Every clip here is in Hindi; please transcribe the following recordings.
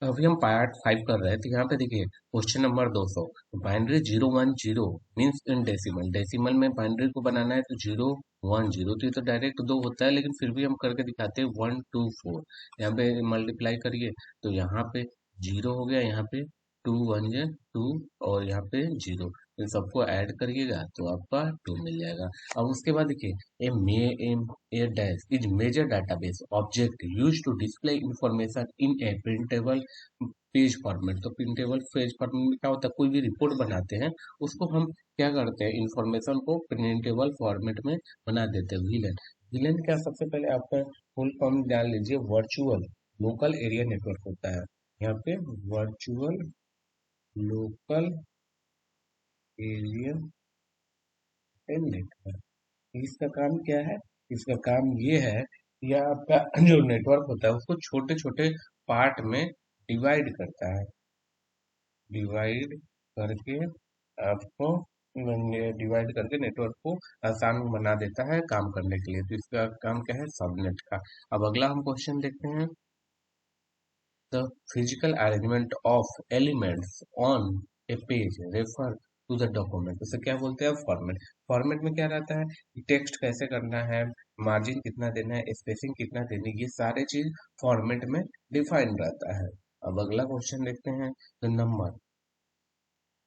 अभी हम पार्ट 5 कर रहे हैं, तो यहाँ पे देखिए question number 200। Binary 010 means in decimal, decimal में बाइनरी को बनाना है तो 010, तो ये तो डायरेक्ट दो होता है, लेकिन फिर भी हम करके दिखाते हैं 124। यहाँ पे मल्टीप्लाई करिए तो यहाँ पे जीरो हो गया, यहाँ पे टू वन जे टू, और यहाँ पे जीरो। इन सबको ऐड करिएगा तो आपका 2 मिल जाएगा। अब उसके बाद देखिए a dash is major database object use to display information in a printable page format. तो प्रिंटेबल पेज फॉर्मेट में क्या होता है, कोई भी रिपोर्ट बनाते हैं उसको हम क्या करते हैं, इंफॉर्मेशन को प्रिंटेबल फॉर्मेट में बना देते हैं। विलेन, विलेन क्या, सबसे पहले आपका फुल फॉर्म जान लीजिए, वर्चुअल लोकल एरिया नेटवर्क होता है। यहाँ पे वर्चुअल लोकल एरिया नेटवर्क, इसका काम क्या है, इसका काम ये है कि यह आपका जो नेटवर्क होता है उसको छोटे छोटे पार्ट में डिवाइड करता है, डिवाइड करके आपको डिवाइड करके नेटवर्क को आसान बना देता है काम करने के लिए। तो इसका काम क्या है, सबनेट का। अब अगला हम क्वेश्चन देखते हैं। The physical arrangement of elements on a page refer to the document, उसे क्या बोलते हैं, फॉर्मेट। फॉर्मेट में क्या रहता है, टेक्स्ट कैसे करना है, मार्जिन कितना देना है, स्पेसिंग कितना देनी है, ये सारे चीज फॉर्मेट में डिफाइन रहता है। अब अगला क्वेश्चन देखते हैं। The number,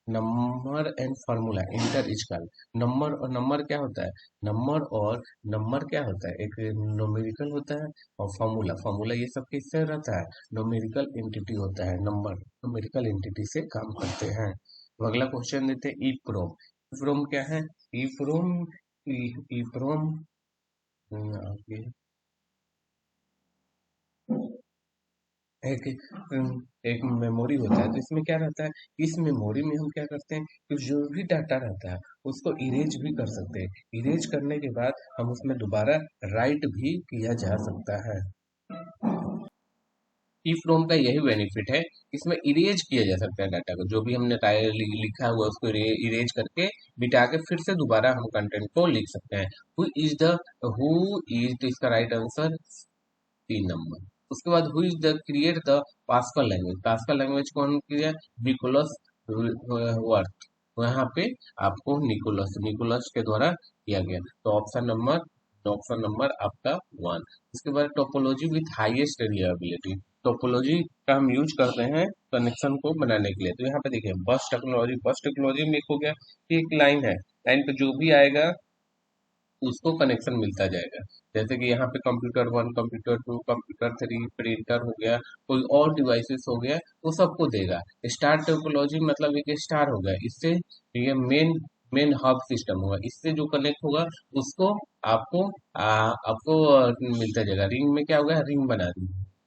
number and formula inter is called. Number और नंबर क्या होता है, नंबर और नंबर क्या होता है, एक न्यूमेरिकल होता है, और फॉर्मूला, फॉर्मूला ये सब किससे रहता है, न्यूमेरिकल एंटिटी होता है। नंबर न्यूमेरिकल एंटिटी से काम करते हैं। तो अगला क्वेश्चन देते हैं, ई प्रोम। ई प्रोम क्या है, ई प्रोम, ई प्रोम एक एक मेमोरी होता है। तो इसमें क्या रहता है, इस मेमोरी में हम क्या करते हैं कि जो भी डाटा रहता है उसको इरेज भी कर सकते हैं। इरेज करने के बाद हम उसमें दोबारा राइट भी किया जा सकता है। ई फ्रोम का यही बेनिफिट है, इसमें इरेज किया जा सकता है डाटा को, जो भी हमने लिखा हुआ है उसको इरेज करके मिटा के फिर से दोबारा हम कंटेंट को लिख सकते हैं। हु इज, तो इसका राइट आंसर 3 नंबर। उसके बाद हुई the create the pascal language, pascal language कौन किया, निकोलस वर्थ। तो यहाँ पे आपको निकोलस निकोलस के द्वारा किया गया। तो ऑप्शन नंबर आपका 1। इसके बाद topology with highest reliability, topology का हम यूज करते हैं कनेक्शन को बनाने के लिए। तो यहाँ पे देखिए बस टेक्नोलॉजी, बस टेक्नोलॉजी में एक हो गया कि एक लाइन है, लाइन पे जो भी आएगा उसको कनेक्शन मिलता जाएगा। जैसे कि यहाँ पे कंप्यूटर 1, कंप्यूटर 2, कंप्यूटर 3, प्रिंटर हो गया, कोई और डिवाइसेस हो गया, वो सबको देगा। स्टार टोपोलॉजी मतलब एक स्टार होगा, इससे ये मेन मेन हब सिस्टम होगा, इससे जो कनेक्ट होगा उसको आपको मिलता जाएगा। रिंग में क्या होगा, रिंग बना दी,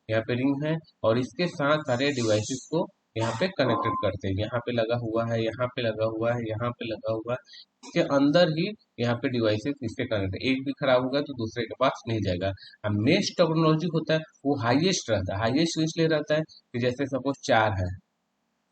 यहाँ पे रिंग है, और इसके साथ सारे डिवाइसेस को यहाँ पे कनेक्टेड करते हैं। यहाँ पे लगा हुआ है, यहाँ पे लगा हुआ है, यहाँ पे लगा हुआ है, इसके अंदर ही यहाँ पे डिवाइसेस इससे कनेक्ट है। एक भी खराब होगा तो दूसरे के पास नहीं जाएगा। अब मेश टेक्नोलॉजी होता है वो हाईएस्ट रहता है, हाईएस्ट इसलिए रहता है कि जैसे सपोज 4 है,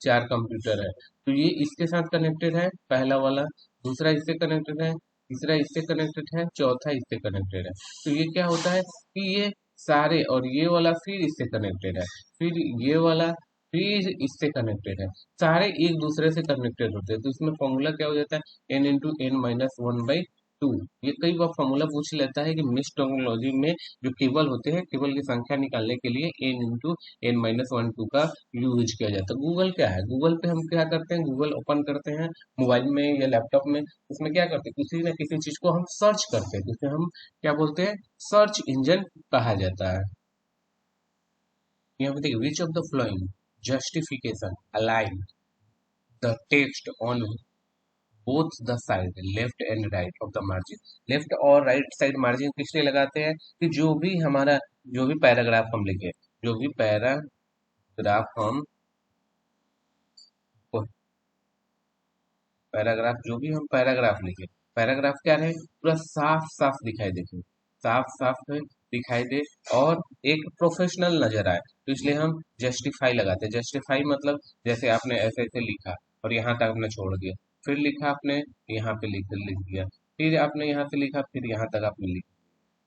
4 कंप्यूटर है, तो ये इसके साथ कनेक्टेड है पहला वाला, दूसरा इससे कनेक्टेड है, तीसरा इससे कनेक्टेड है, चौथा इससे कनेक्टेड है। तो ये क्या होता है कि ये सारे, और ये वाला फिर इससे कनेक्टेड है, फिर ये वाला फिर इससे कनेक्टेड है, सारे एक दूसरे से कनेक्टेड होते हैं। तो इसमें फॉर्मूला क्या हो जाता है, n × n - 1/2। ये कई बार फॉर्मूला पूछ लेता है कि मिस टेक्नोलॉजी में जो केबल होते हैं, केबल की संख्या निकालने के लिए n × n - 1/2 का यूज किया जाता है। गूगल क्या है, गूगल पे हम क्या करते हैं, गूगल ओपन करते हैं मोबाइल में या लैपटॉप में, उसमें क्या करते हैं, किसी न किसी चीज को हम सर्च करते हैं, जिसे हम क्या बोलते हैं, सर्च इंजन कहा जाता है। यहाँ पे देखिए which of the flowing justification align the text on both the side left and right of the margin. Left और राइट साइड मार्जिन किस लिए लगाते हैं, कि जो भी पैराग्राफ हम लिखे, जो भी पैराग्राफ हम पैराग्राफ जो भी हम पैराग्राफ लिखे, पैराग्राफ क्या रहे, पूरा साफ साफ दिखाई दे, साफ साफ में दिखाई दे, और एक प्रोफेशनल नजर आए, तो इसलिए हम जस्टिफाई लगाते हैं। जस्टिफाई मतलब जैसे आपने ऐसे ऐसे लिखा और यहाँ तक आपने छोड़ दिया, फिर लिखा आपने, यहाँ पे लिख लिख दिया, फिर आपने यहाँ से लिखा, फिर यहाँ तक आपने लिखा,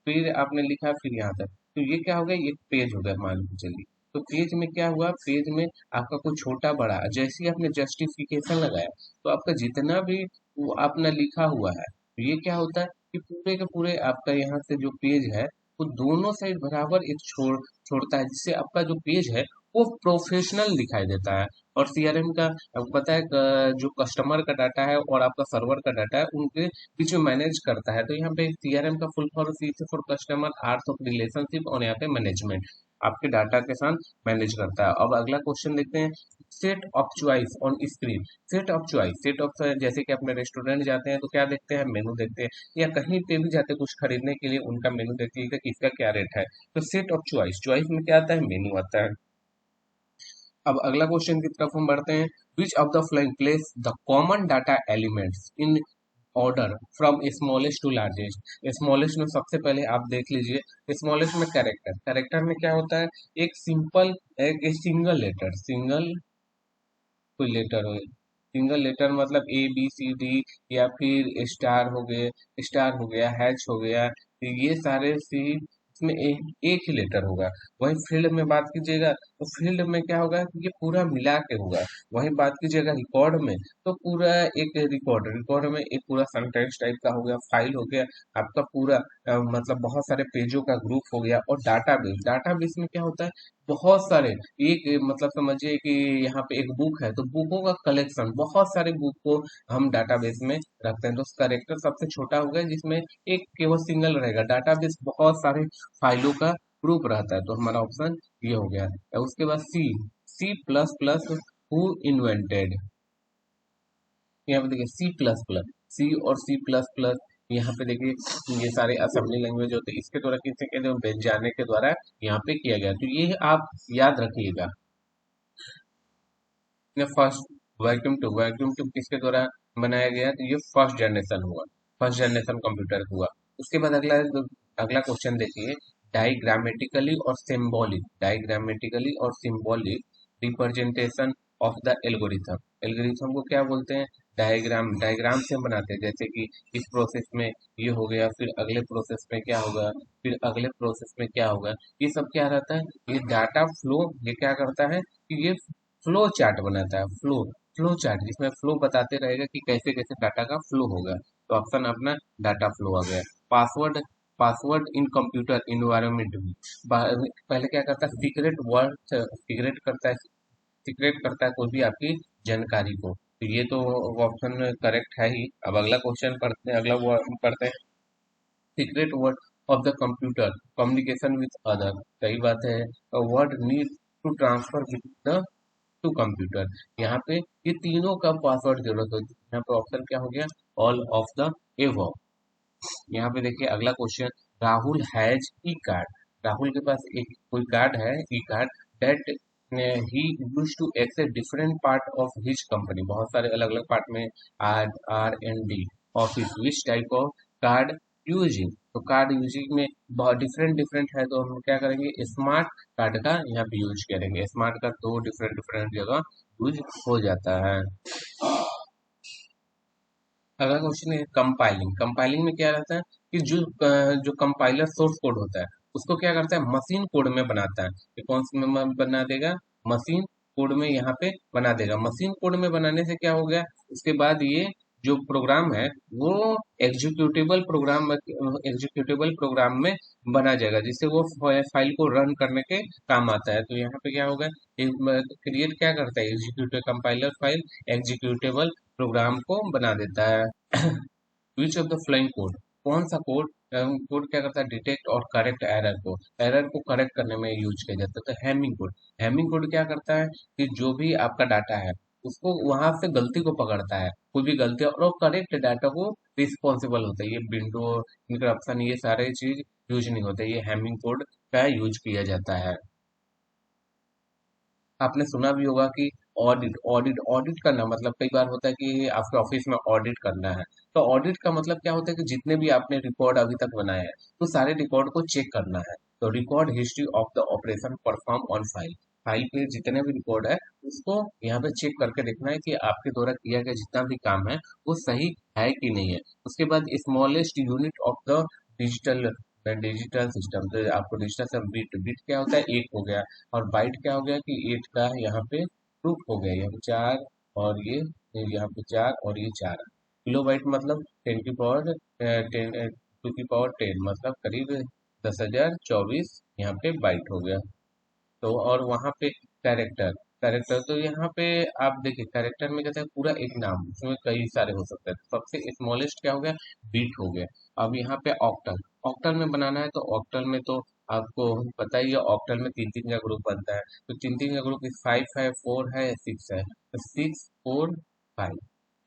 फिर आपने लिखा, फिर यहाँ तक, तो ये क्या हो गया, ये पेज हो गया मान के चलिए। तो पेज में क्या हुआ, पेज में आपका कोई छोटा बड़ा जैसे ही आपने जस्टिफिकेशन लगाया तो आपका जितना भी वो आपने लिखा हुआ है, तो ये क्या होता है कि पूरे के पूरे आपका यहाँ से जो पेज है वो दोनों साइड बराबर एक छोड़ता है, जिससे आपका जो पेज है वो प्रोफेशनल दिखाई देता है। और सीआरएम का आपको पता है जो कस्टमर का डाटा है और आपका सर्वर का डाटा है उनके बीच में मैनेज करता है। तो यहाँ पे सीआरएम का full form C for customer, आर्थ ऑफ रिलेशनशिप और यहाँ पे मैनेजमेंट आपके डाटा के साथ मैनेज करता है। अब अगला क्वेश्चन देखते हैं, set of choice on screen. Set of choice, set of जैसे कि अपने रेस्टोरेंट जाते हैं तो क्या देखते हैं, मेनू देखते हैं, या कहीं पे भी जाते हैं कुछ खरीदने के लिए उनका मेनू देखते हैं कि इसका क्या रेट है। तो सेट ऑफ चॉइस, चॉइस में क्या आता है, मेनू आता है। अब अगला क्वेश्चन की तरफ हम बढ़ते हैं, which of the following place the common data elements in order from smallest to largest. Smallest में सबसे पहले आप देख लीजिए, स्मॉलेस्ट में कैरेक्टर, कैरेक्टर में क्या होता है, एक सिंपल एक सिंगल लेटर, सिंगल कोई लेटर हो, सिंगल लेटर मतलब ए बी सी डी, या फिर स्टार हो गए, स्टार हो गया, हैच हो गया, तो ये सारे सी इसमें एक ही लेटर होगा। वही फील्ड में बात कीजिएगा तो फील्ड में क्या होगा कि ये पूरा मिला के होगा। वही बात कीजिएगा रिकॉर्ड में तो पूरा एक रिकॉर्ड, रिकॉर्ड में एक पूरा सेंटेंस टाइप का हो गया, फाइल हो गया आपका पूरा, मतलब बहुत सारे पेजों का ग्रुप हो गया। और डाटाबेस, डाटाबेस में क्या होता है, बहुत सारे, एक मतलब समझिए कि यहाँ पे एक बुक है तो बुकों का कलेक्शन, बहुत सारे बुक को हम डाटाबेस में रखते हैं। तो करेक्टर सबसे छोटा हो गया जिसमें एक केवल सिंगल रहेगा, डाटाबेस बहुत सारे फाइलों का ग्रुप रहता है। तो हमारा ऑप्शन ये हो गया। और उसके बाद C, C plus plus, who invented, यहाँ पे देखिए सी प्लस प्लस, सी और सी प्लस प्लस, यहाँ पे देखिए ये सारे असेंबली लैंग्वेज होते हैं, इसके द्वारा किसी के बेच जाने के द्वारा यहाँ पे किया गया। तो ये आप याद रखिएगा। First vacuum tube, vacuum tube किसके द्वारा बनाया गया, तो ये फर्स्ट जनरेशन हुआ, फर्स्ट जनरेशन कंप्यूटर हुआ। उसके बाद अगला अगला क्वेश्चन देखिए, डायग्रामेटिकली और सिंबॉलिक, डायग्रामेटिकली और symbolic representation of the algorithm. Algorithm को क्या बोलते हैं, डायग्राम, डायग्राम से हम बनाते हैं, जैसे कि इस प्रोसेस में ये हो गया, फिर अगले प्रोसेस में क्या होगा, फिर अगले प्रोसेस में क्या होगा। ये सब क्या रहता है, ये डाटा फ्लो, ये क्या करता है कि ये फ्लो चार्ट बनाता है, फ्लो, फ्लो चार्ट जिसमें फ्लो बताते रहेगा कि कैसे कैसे डाटा का फ्लो होगा। तो ऑप्शन अपना डाटा फ्लो आ गया। पासवर्ड, पासवर्ड इन कंप्यूटर इन्वायरमेंट में पहले क्या करता है, सीक्रेट वर्ड, सीक्रेट करता है, सीक्रेट करता है कोई भी आपकी जानकारी को। तो ये तो ऑप्शन करेक्ट है ही। अब अगला क्वेश्चन पढ़ते हैं, अगला पढ़ते हैं, secret word of the computer communication with other. सही बात है, word need to transfer with the two computer. यहाँ पे ये तीनों का पासवर्ड जरूरत होती है। यहाँ पे ऑप्शन क्या हो गया, ऑल ऑफ द एवो। यहाँ पे देखिए अगला question, Rahul has e card, Rahul के पास एक कोई कार्ड है, e card, that he use to access different part of his company, बहुत सारे अलग अलग पार्ट में, R R and D office, which type of card using. तो कार्ड यूजिंग में बहुत डिफरेंट डिफरेंट है, तो हम क्या करेंगे, स्मार्ट कार्ड का यहाँ पे यूज करेंगे। स्मार्ट कार्ड तो डिफरेंट डिफरेंट जगह यूज हो जाता है। अगला क्वेश्चन है कंपाइलिंग। कंपाइलिंग में क्या रहता है कि जो कंपाइलर सोर्स कोड होता है उसको क्या करता है, मशीन कोड में बनाता है। ये कौन सी में बना देगा, मशीन कोड में यहाँ पे बना देगा। मशीन कोड में बनाने से क्या हो गया, उसके बाद ये जो प्रोग्राम है वो एग्जीक्यूटेबल प्रोग्राम में बना जाएगा, जिससे वो फाइल को रन करने के काम आता है। तो यहाँ पे क्या होगा, क्रिएट क्या करता है, executive compiler file executable program को बना देता है। Which of the following code, कौन सा कोड, कोड क्या करता है, डिटेक्ट और करेक्ट एरर को, एरर को करेक्ट करने में यूज किया जाता है। तो हैमिंग कोड, हैमिंग कोड क्या करता है कि जो भी आपका डाटा है उसको वहां से गलती को पकड़ता है, कोई भी गलती, और करेक्ट डाटा को रिस्पॉन्सिबल होता है। ये विंडो इंक्रप्शन ये सारे चीज यूज नहीं होते, ये हैमिंग कोड का यूज किया जाता है। आपने सुना भी होगा कि ऑडिट, ऑडिट, ऑडिट करना मतलब कई बार होता है कि आपके ऑफिस में ऑडिट करना है। तो ऑडिट का मतलब क्या होता है कि जितने भी आपने रिकॉर्ड अभी तक बनाए हैं तो सारे रिकॉर्ड को चेक करना है। तो record history of the operation perform on file, file पे जितने भी रिकॉर्ड है उसको यहाँ पे चेक करके देखना है कि आपके द्वारा किया गया जितना भी काम है वो सही है कि नहीं है। उसके बाद smallest unit of the digital digital system, तो आपको डिजिटल सिस्टम, बिट बिट क्या होता है, एक हो गया, और बाइट क्या हो गया कि 8 का यहाँ पे ग्रुप हो गया, यहाँ पे 4 और ये यहाँ पे 4 और ये 4। किलो बाइट मतलब 10 टू की पावर 10 मतलब करीब 10,024 यहाँ पे बाइट हो गया। तो और वहाँ पे कैरेक्टर, कैरेक्टर तो यहाँ पे आप देखिए कैरेक्टर में कहते हैं पूरा एक नाम, उसमें कई सारे हो सकते हैं, तो सबसे स्मॉलेस्ट क्या हो गया, बीट हो गया। अब यहाँ पे ऑक्टल, ऑक्टल में बनाना है तो ऑक्टल में तो आपको पता ही है, ऑक्टल में तीन तीन का ग्रुप बनता है, तो तीन तीन का ग्रुप 5 है, 4 है, 6 है, तो 6 4 5,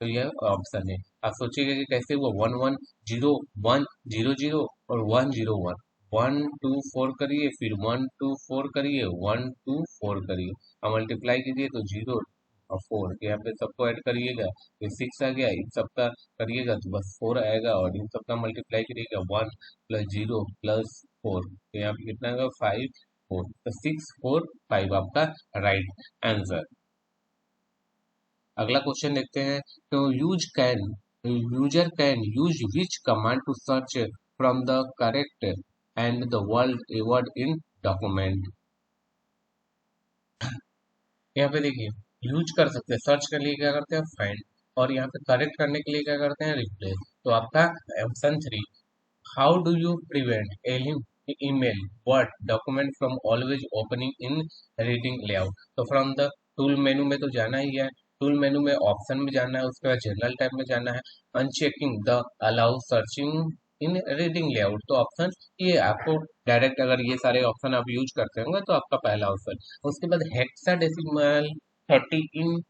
तो यह ऑप्शन है। आप सोचिएगा कि कैसे हुआ, 1 1 0 1 0 0 और 1 0 1, 1 2 4 करिए, फिर 1 2 4 करिए, 1 2 4 करिए, और मल्टीप्लाई कीजिए तो 0 और 4, यहाँ पे सबको ऐड करिएगा, ये 6 आ गया, इन सबका करिएगा तो बस 4 आएगा, और इन सबका मल्टीप्लाई करिएगा, 1 + 0 + 4, तो यहाँ पे कितना आएगा, 5 4, तो 6 4 5 आपका राइट आंसर। अगला क्वेश्चन देखते हैं। तो user can use which command to search from the correct and the word in document. यहाँ पे देखिए, यूज कर सकते हैं, सर्च के लिए क्या करते हैं फाइंड, और यहाँ पे करेक्ट करने के लिए क्या करते हैं रिप्लेस। तो आपका option 3, how do you prevent email word document from always opening in reading layout। तो फ्रॉम द टूल मेनू में तो जाना ही है, टूल मेनू में ऑप्शन में जाना है, उसके बाद जनरल टैब में जाना है, unchecking the allow searching in reading layout, तो ऑप्शन ये आपको डायरेक्ट, अगर ये सारे ऑप्शन आप यूज करते होंगे तो आपका पहला ऑप्शन। उसके बाद हेक्साडेसिमल 30 इन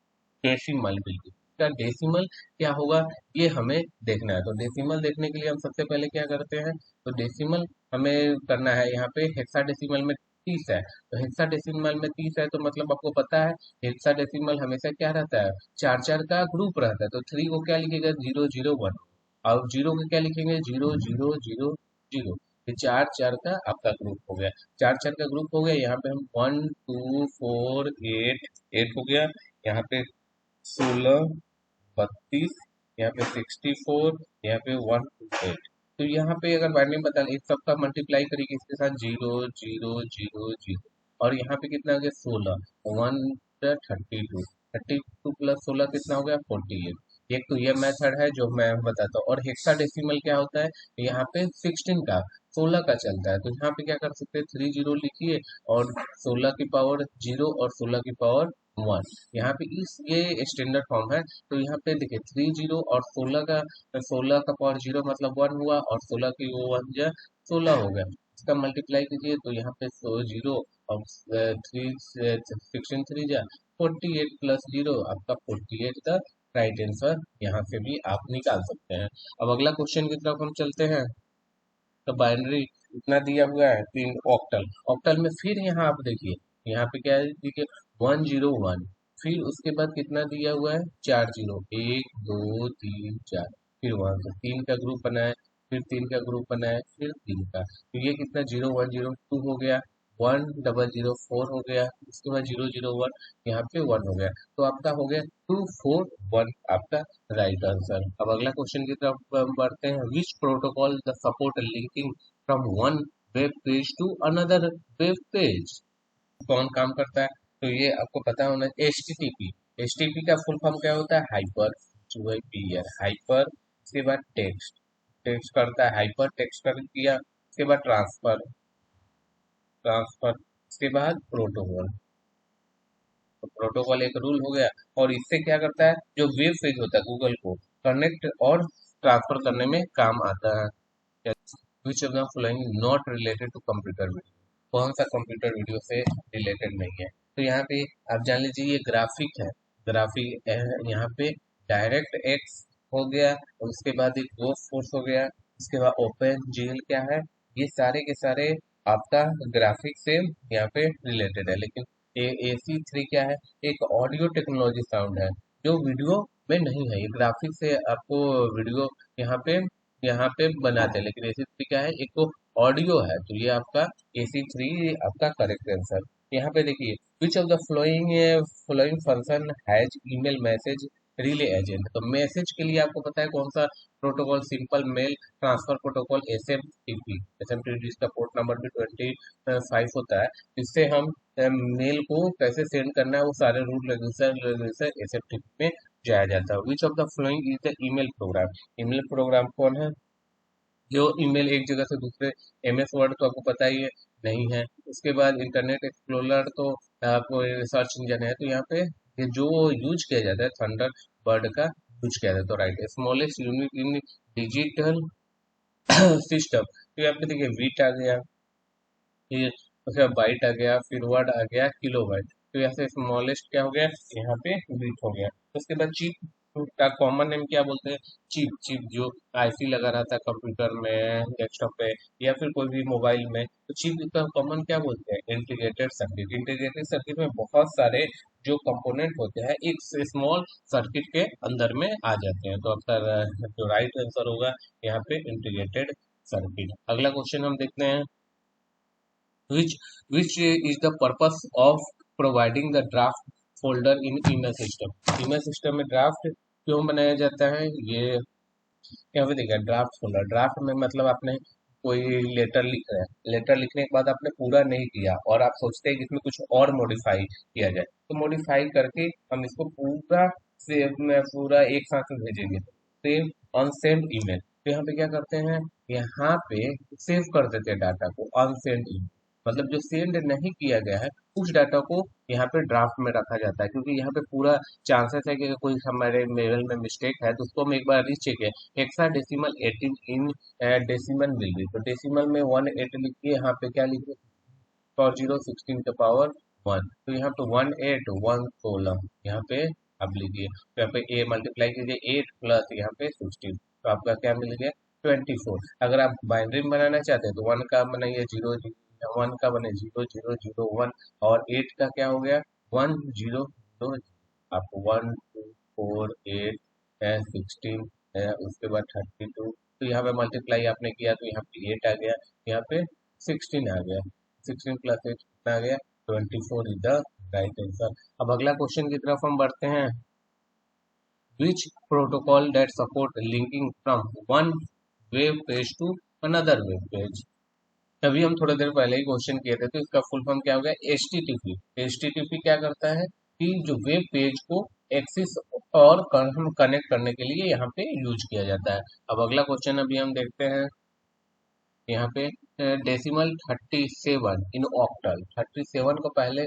डेसिमल, बिल्कुल का डेसिमल क्या होगा ये हमें देखना है। तो डेसिमल देखने के लिए हम सबसे पहले क्या करते हैं, तो डेसिमल हमें करना है, यहाँ पे हेक्साडेसिमल में 30 है, तो हेक्साडेसिमल में 30 है तो मतलब आपको पता है हेक्साडेसिमल हमेशा क्या रहता है, चार चार का ग्रुप रहता है, तो 3 को क्या लिखेगा, 0 0 1, और 0 को क्या लिखेंगे, 0 0 0 0, ये चार चार का आपका ग्रुप हो गया, चार चार का ग्रुप हो गया। यहाँ पे हम 1 2 4 8, 8 हो गया, यहाँ पे 16 32, यहाँ पे 64, यहाँ पे 128, तो यहाँ पे अगर बाइनरी बता इस सबका मल्टीप्लाई करिए इसके साथ 0 0 0 0, और यहाँ पे कितना हो गया, 16 1 32, 32 + 16 कितना हो गया, 48। एक तो ये मेथड है जो मैं बताता हूँ, और हेक्साडेसिमल क्या होता है, यहाँ पे 16 का 16 का चलता है, तो यहाँ पे क्या कर सकते हैं, 30 लिखिए, और 16 की पावर 0 और 16 की पावर 1, यहाँ पे इस ये स्टैंडर्ड फॉर्म है। तो यहाँ पे देखिए 30 और 16 का पावर 0 मतलब 1 हुआ, और 16 की वो 1 16 हो गया, इसका मल्टीप्लाई कीजिए तो यहाँ पे 0 और 3 16 3 48 + 0 आपका 48 का राइट आंसर यहाँ से भी आप निकाल सकते हैं। अब अगला क्वेश्चन की तरफ हम चलते हैं। तो बाइनरी इतना दिया हुआ है, तीन ऑक्टल, ऑक्टल में फिर यहाँ आप देखिए, यहाँ पे क्या है, देखिए 1 0 1, फिर उसके बाद कितना दिया हुआ है, 4 0, 1 2 3 4, फिर वहां से 3 का ग्रुप बनाए, फिर 3 का ग्रुप बनाए, फिर 3 का, तो ये कितना 0 1 0 2 हो गया, 1 0 0 4 हो गया, उसके बाद 0 0 1, यहाँ पे 1 हो गया, तो आपका हो गया 2 4 1 आपका राइट आंसर। अब अगला क्वेश्चन की तरफ हम बढ़ते हैं। Which protocol the support linking from one web page to another web page, कौन काम करता है, तो ये आपको पता होना, HTTP, HTTP का फुल फॉर्म क्या होता है, हाइपर, हाइपर, उसके बाद टेक्स्ट, टेक्स्ट करता है, हाइपर टेक्स्ट कर दिया, उसके बाद ट्रांसफर, ट्रांसफर, उसके बाद प्रोटोकॉल, तो प्रोटोकॉल एक रूल हो गया, और इससे क्या करता है, जो वेब पेज होता है गूगल को कनेक्ट और ट्रांसफर करने में काम आता है। Which of the following not related to computer video, कौन सा कंप्यूटर वीडियो से रिलेटेड नहीं है, तो यहाँ पे आप जान लीजिए ये ग्राफिक है, ग्राफिक यहाँ पे डायरेक्ट एक्स हो गया, और उसके बाद एक गो फोर्स हो गया, उसके बाद ओपन जीएल क्या है, ये सारे के सारे आपका ग्राफिक से यहाँ पे रिलेटेड है। लेकिन AC3 क्या है, एक ऑडियो टेक्नोलॉजी साउंड है जो वीडियो में नहीं है, ये ग्राफिक से आपको वीडियो यहाँ पे बनाते हैं, लेकिन AC3 क्या है, एक तो ऑडियो है, तो ये आपका AC3 आपका करेक्ट आंसर। यहाँ पे देखिए which of the following following function has email message relay agent. तो मैसेज के लिए आपको पता है कौन सा protocol, simple mail transfer protocol SMTP। SMTP का पोर्ट नंबर भी 25 होता है। इससे हम मेल को कैसे सेंड करना है वो सारे रूल रेगुलेशन SMTP में जाया जाता है। Which of the following is the email program. Email program कौन है जो ईमेल एक जगह से दूसरे, MS वर्ड तो आपको पता ही है, नहीं है। उसके बाद इंटरनेट एक्सप्लोरर तो आपको सर्च इंजन है, तो यहाँ पे ये जो यूज किया जाता है थंडर बर्ड का यूज किया जाता है। तो right, smallest unit in digital system, तो यहाँ पे देखिए बीट आ गया, फिर उसके बाद बाइट आ गया, फिर वर्ड आ गया किलो बाइट। तो यहाँ से स्मॉलेस्ट क्या हो गया, यहाँ पे बीट हो गया। उसके बाद चिप का कॉमन नेम क्या बोलते हैं, चिप। चिप जो IC लगा रहता है कंप्यूटर में, डेस्कटॉप पे या फिर कोई भी मोबाइल में, तो चिप का कॉमन क्या बोलते हैं, इंटीग्रेटेड सर्किट। इंटीग्रेटेड सर्किट में बहुत सारे जो कंपोनेंट होते हैं एक स्मॉल सर्किट के अंदर में आ जाते हैं। तो अक्सर जो राइट आंसर होगा यहाँ पे इंटीग्रेटेड सर्किट। अगला क्वेश्चन हम देखते हैं, which is the purpose of providing the draft folder in email system। email system में ड्राफ्ट क्यों बनाया जाता है, ये यहाँ पे देखिए ड्राफ्ट फोल्डर। ड्राफ्ट में मतलब आपने कोई लेटर लिख रहे हैं, लेटर लिखने के बाद आपने पूरा नहीं किया और आप सोचते हैं कि इसमें कुछ और मॉडिफाई किया जाए, तो मॉडिफाई करके हम इसको पूरा सेव में पूरा एक साथ में भेजेंगे, सेव ऑन सेंड ईमेल। तो यहाँ पे क्या करते हैं, यहाँ पे सेव कर देते हैं डाटा को ऑन सेंड ईमेल, मतलब जो सेंड नहीं किया गया है उस डाटा को यहाँ पे ड्राफ्ट में रखा जाता है, क्योंकि यहाँ पे पूरा चांसेस है कि कोई हमारे मेल में मिस्टेक है तो उसको हम एक बार रीचेक है। हेक्सा डेसिमल 18 इन डेसिमल मिल गई, तो डेसिमल में 18 लिखिए, यहाँ पे क्या लिखिए, 4016 का पावर 1, तो यहाँ पे 18116 यहाँ पे आप लिखिए। तो यहाँ पे ए मल्टीप्लाई कीजिए 8 प्लस यहाँ पे 16, तो आपका क्या मिल गया 24। अगर आप बाइनरी में बनाना चाहते हैं तो 1 का बनाइए 0, 1 का बने 0001, और 8 का क्या हो गया 1000। आपको 1248 16 है, उसके बाद 32, तो यहाँ पे मल्टीप्लाई आपने किया तो यहाँ पे 8 आ गया, यहाँ पे 16 आ गया, 16 प्लस 8 कितना आ गया 24 इज द राइट आंसर। अब अगला क्वेश्चन की तरफ हम बढ़ते हैं, which protocol that support linking from one web page to another web page. अभी हम थोड़ी देर पहले ही क्वेश्चन किए थे, तो इसका फुल फॉर्म क्या हो गया HTTP। HTTP क्या करता है कि जो वेब पेज को एक्सेस और हम कनेक्ट करने के लिए यहाँ पे यूज किया जाता है। अब अगला क्वेश्चन अभी हम देखते हैं, यहाँ पे डेसिमल 37 इन ऑक्टल। 37 को पहले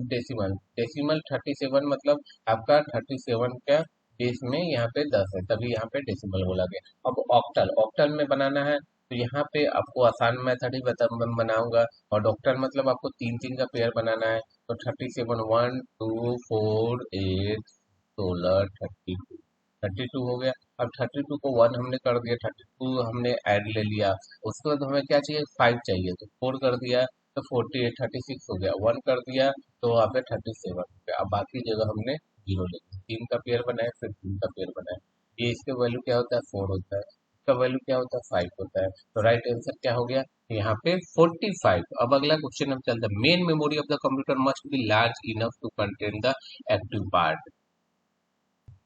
डेसिमल, डेसिमल 37 मतलब आपका 37 का बेस में यहाँ पे 10 है, तभी यहाँ पे डेसिमल बोला गया। अब ऑक्टल, ऑक्टल में बनाना है तो यहाँ पे आपको आसान मेथड ही बनाऊंगा, और डॉक्टर मतलब आपको तीन तीन का पेयर बनाना है। तो 37 1 2 4 8 16 32 हो गया। अब 32 को 1 हमने कर दिया, 32 हमने ऐड ले लिया, उसके बाद हमें क्या चाहिए 5 चाहिए, तो 4 कर दिया तो 48 36 हो गया, 1 कर दिया तो वहाँ पे 37 हो गया। अब बाकी जगह हमने 0 ले लिया, 3 का पेयर बनाया फिर 3 का पेयर बनाया, ये इसके वैल्यू क्या होता है 4 होता है, इसका वैल्यू क्या होता है 5 होता है। तो राइट आंसर क्या हो गया यहाँ पे 45। अब अगला क्वेश्चन हम चलते हैं, main memory of the computer must be large enough to contain the active part.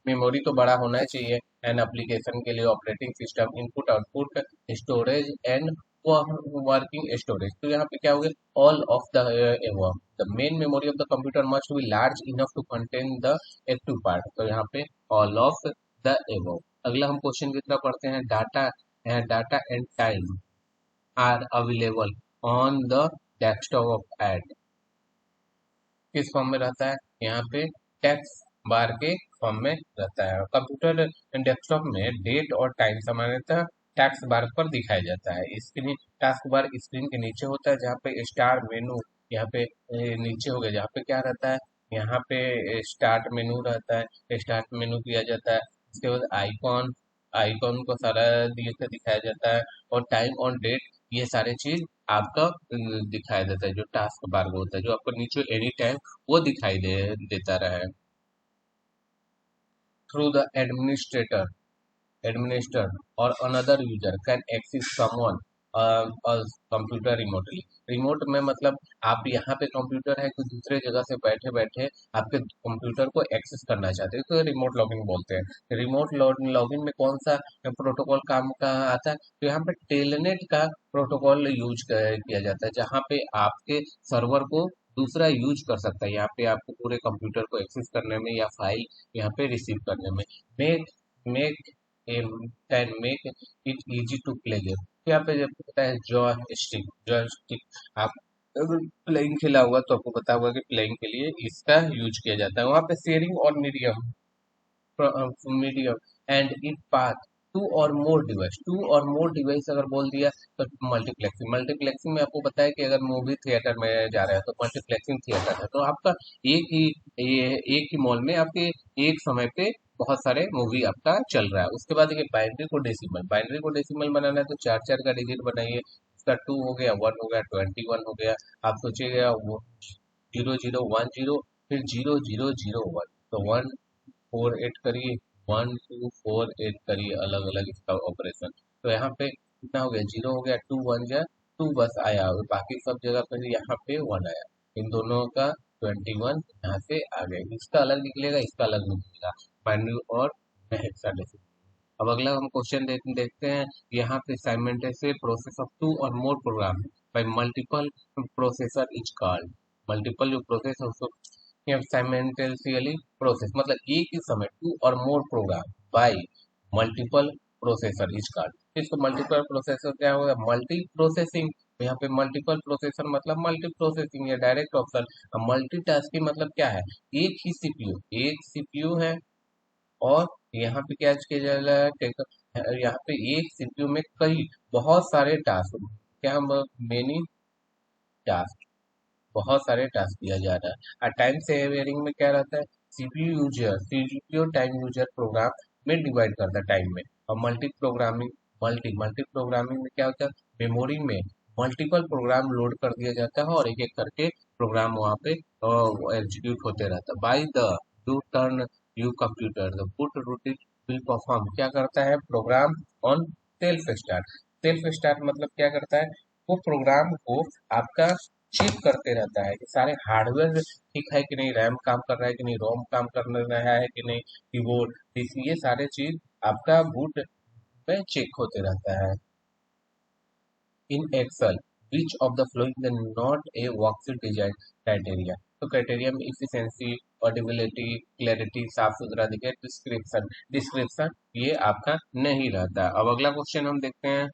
Memory तो बड़ा होना ही चाहिए एन एप्लीकेशन के लिए, operating system input output storage and working storage. तो यहाँ पे क्या हो गया all of the above. The main memory of the computer must be large enough to contain the active part, तो यहाँ पे ऑल ऑफ द एबव। अगला हम क्वेश्चन की तरफ पढ़ते हैं, data data and time are available on the desktop of एड, किस फॉर्म में रहता है, यहाँ पे टेक्स्ट बार के फॉर्म में रहता है। कंप्यूटर डेस्कटॉप में डेट और टाइम सामान्यतः टैक्स बार पर दिखाया जाता है। स्क्रीन टास्क बार स्क्रीन के नीचे होता है, जहाँ पे स्टार मेनू यहाँ पे नीचे हो गया, जहाँ पे क्या रहता है यहाँ पे स्टार्ट मेनू रहता है, स्टार्ट मेनू किया जाता है। उसके बाद आइकॉन, आइकॉन को सारा दिखाया जाता है, और टाइम और डेट ये सारे चीज आपका दिखाई देता है। जो टास्क बार होता है जो आपको नीचे एनी टाइम वो दिखाई देता रहे। Through the administrator, administer or another user can access someone computer remotely. Remote में मतलब आप यहाँ पे कंप्यूटर है कि दूसरे जगह से बैठे बैठे आपके कंप्यूटर को एक्सेस करना चाहते हैं तो रिमोट लॉगिन बोलते हैं। रिमोट लॉगिन में कौन सा प्रोटोकॉल काम का आता है, तो यहाँ पे टेलनेट का प्रोटोकॉल यूज किया जाता है, जहाँ पे आपके सर्वर को दूसरा यूज कर सकता है, यहाँ पे आपको पूरे कंप्यूटर को एक्सेस करने में या फाइल यहाँ पे रिसीव करने में। Make make can make it easy to play game. यहाँ पे जब पता है जॉय स्टिक आप प्लेइंग खेला हुआ तो आपको पता होगा कि प्लेइंग के लिए इसका यूज किया जाता है। वहाँ पे शेयरिंग और medium and in path to और मोर डिवाइस अगर बोल दिया तो मल्टीप्लेक्सिंग में आपको पता है कि अगर मूवी थिएटर में जा रहे हैं तो मल्टीप्लेक्सिंग थिएटर है, तो आपका एक ही एक ही मॉल में आपके एक समय पे बहुत सारे मूवी आपका चल रहा है। उसके बाद देखिए बाइनरी को डेसिमल बनाना है तो चार चार का डिजिट बनाइए। इसका 2 हो गया, 1 हो गया, 21 हो गया। आप सोचिएगा वो 0010, फिर 0001, तो 148 करिए, 1248 करिए, अलग अलग इसका ऑपरेशन। तो यहाँ पे कितना हो गया, 0 हो गया, 2 1 जा 2 बस आया और बाकी सब जगह पर यहाँ पे 1 आया। इन दोनों का 21 यहाँ से आ गया, इसका अलग निकलेगा, इसका अलग निकलेगा, बाइनरी और हेक्साडेसिमल। अब अगला हम क्वेश्चन देखते हैं। यहाँ पे साइमल्टेनियस प्रोसेस ऑफ टू और more program by multiple processor is called. Multiple जो प्रोसेस है उसको साइमल्टेनियसली प्रोसेस मतलब एक ही समय टू और more program by multiple processor is called. इसको मल्टीपल प्रोसेसर क्या होगा, मल्टी प्रोसेसिंग। यहाँ पे मल्टीपल प्रोसेसर मतलब मल्टी प्रोसेसिंग या डायरेक्ट ऑप्शन। मल्टीटास्किंग मतलब क्या है, एक सीपीयू है और यहाँ पे क्या किया जा रहा है, यहाँ पे एक सीपीयू में कई बहुत सारे टास्क, क्या हम मेनी टास्क, बहुत सारे टास्क दिया जा रहा है। और टाइम सेविंग में क्या रहता है, सीपीयू टाइम यूजर प्रोग्राम में डिवाइड करता है टाइम में। और मल्टी प्रोग्रामिंग में क्या होता है, मेमोरी में मल्टीपल प्रोग्राम लोड कर दिया जाता है और एक एक करके प्रोग्राम वहाँ पे एग्जीक्यूट होते रहता है। By the U turn you computer the put routine will perform, क्या करता है प्रोग्राम ऑन सेल्फ स्टार्ट मतलब क्या करता है, वो प्रोग्राम को आपका चेक करते रहता है कि सारे हार्डवेयर ठीक है कि नहीं, रैम काम कर रहा है कि नहीं, रोम काम कर रहा है कि नहीं, कीबोर्ड, ये सारे चीज आपका बूट में चेक होते रहता है। In Excel which of the following the not a worksheet design criteria, तो क्राइटेरिया में इफिशिएंसी, ऑडिबिलिटी, क्लैरिटी, साफ सुथरा दिखे, डिस्क्रिप्शन ये आपका नहीं रहता। अब अगला क्वेश्चन हम देखते हैं।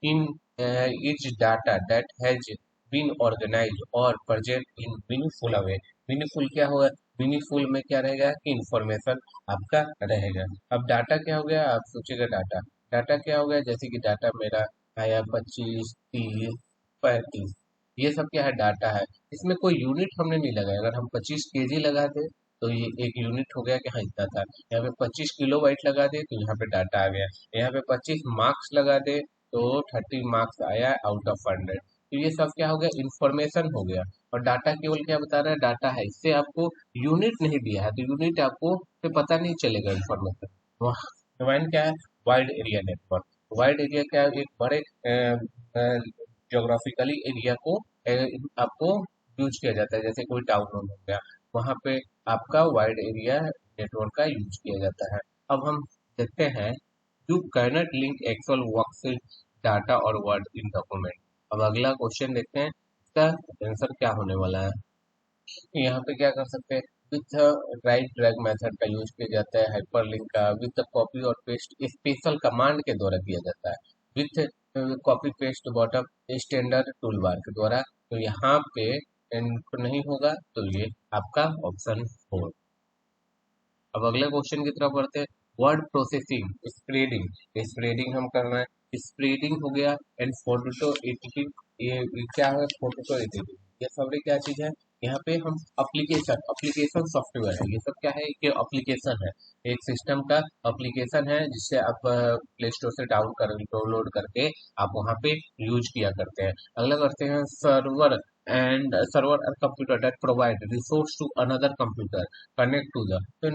in each data that has been organized or present in meaningful way। Meaningful क्या होगा, मीनिंगफुल में क्या रहेगा कि इंफॉर्मेशन आपका रहेगा। अब डाटा क्या हो गया, आप सोचिएगा डाटा डाटा क्या हो गया, जैसे कि डाटा मेरा आया 25 30 35, ये सब क्या है, डाटा है। इसमें कोई यूनिट हमने नहीं लगाया, अगर हम 25 केजी लगा दे तो ये एक यूनिट हो गया कि हाँ इतना था। यहाँ पे 25 किलोबाइट लगा दे तो यहाँ पे डाटा आ गया। यहाँ पे 25 मार्क्स लगा दे तो 30 मार्क्स आया आउट ऑफ 100। तो ये सब क्या हो गया, इंफॉर्मेशन हो गया। और डाटा केवल क्या बता रहा है, डाटा है, इससे आपको यूनिट नहीं दिया है तो यूनिट आपको पे पता नहीं चलेगा इंफॉर्मेशन। वन क्या है, wide area network. Wide area क्या है, एक बड़े जोग्राफिकली एरिया को आपको यूज किया जाता है, जैसे कोई टाउन हो गया वहां पे आपका वाइड एरिया नेटवर्क का यूज किया जाता है। अब हम देखते हैं, you cannot link Excel worksheet data और वर्ड इन डॉक्यूमेंट। अब अगला क्वेश्चन देखते हैं, इसका आंसर क्या होने वाला है। तो यहाँ पे क्या कर सकते हैं, विथ राइट ड्रैग मेथड का यूज किया जाता है, हाइपरलिंक का विथ कॉपी और पेस्ट स्पेशल कमांड के द्वारा किया जाता है, with copy paste bottom standard tool bar के द्वारा। तो यहाँ पे इनको नहीं होगा तो ये आपका ऑप्शन हो। अब अगले क्वेश्चन की तरफ बढ़ते हैं। वर्ड प्रोसेसिंग स्प्रेडिंग हम करना है, स्प्रेडिंग हो गया एंड फोटो एडिटिंग, ये क्या है, फोटो एडिटिंग, ये सब क्या चीज है। यहाँ पे हम एप्लीकेशन सॉफ्टवेयर है, ये सब क्या है कि एप्लीकेशन है, एक सिस्टम का एप्लीकेशन है जिससे आप प्ले स्टोर से डाउनलोड करके आप वहाँ पे यूज किया करते हैं। अगला करते हैं सर्वर और computer that provide resource to another computer connect to the. तो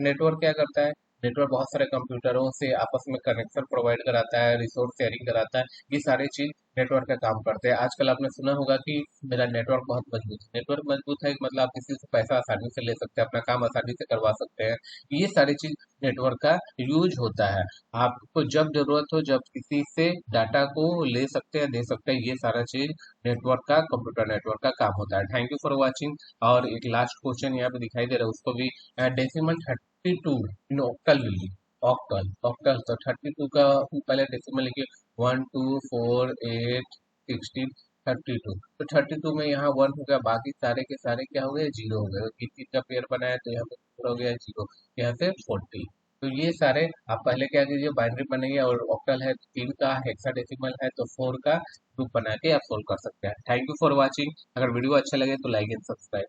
नेटवर्क क्या करता है, नेटवर्क बहुत सारे कंप्यूटरों से आपस में कनेक्शन प्रोवाइड कराता है, रिसोर्स शेयरिंग कराता है। ये सारी चीज नेटवर्क का काम करते हैं। आजकल आपने सुना होगा कि मेरा नेटवर्क बहुत मजबूत है। नेटवर्क मजबूत है मतलब आप किसी से पैसा आसानी से ले सकते हैं, अपना काम आसानी से करवा सकते हैं। ये सारी चीज नेटवर्क का यूज होता है। आपको जब जरूरत हो, जब किसी से डाटा को ले सकते हैं, दे सकते हैं, ये सारा चीज नेटवर्क का, कंप्यूटर नेटवर्क का काम होता है। Thank you for watching. और एक लास्ट क्वेश्चन यहाँ पे दिखाई दे रहा है, उसको भी डेसिमल 32 इन ऑक्टल लिखिए। ऑक्टल ऑक्टल तो 32 का पहले डेसिमल लिखिए। 1 2 4 8 16 32। तो 32 में यहाँ 1 हो गया, बाकी सारे के सारे क्या हो गए, जीरो हो गए। तीन तीन का पेयर बनाया तो यहाँ पे फोर हो गया, जीरो। यहाँ से 40। तो ये सारे आप पहले क्या कीजिए, बाइनरी बनाइए। और ऑक्टल है 3 का, हेक्साडेसिमल है तो 4 का ग्रुप बना के आप सोल्व कर सकते हैं। Thank you for watching. अगर वीडियो अच्छा लगे तो लाइक एंड सब्सक्राइब।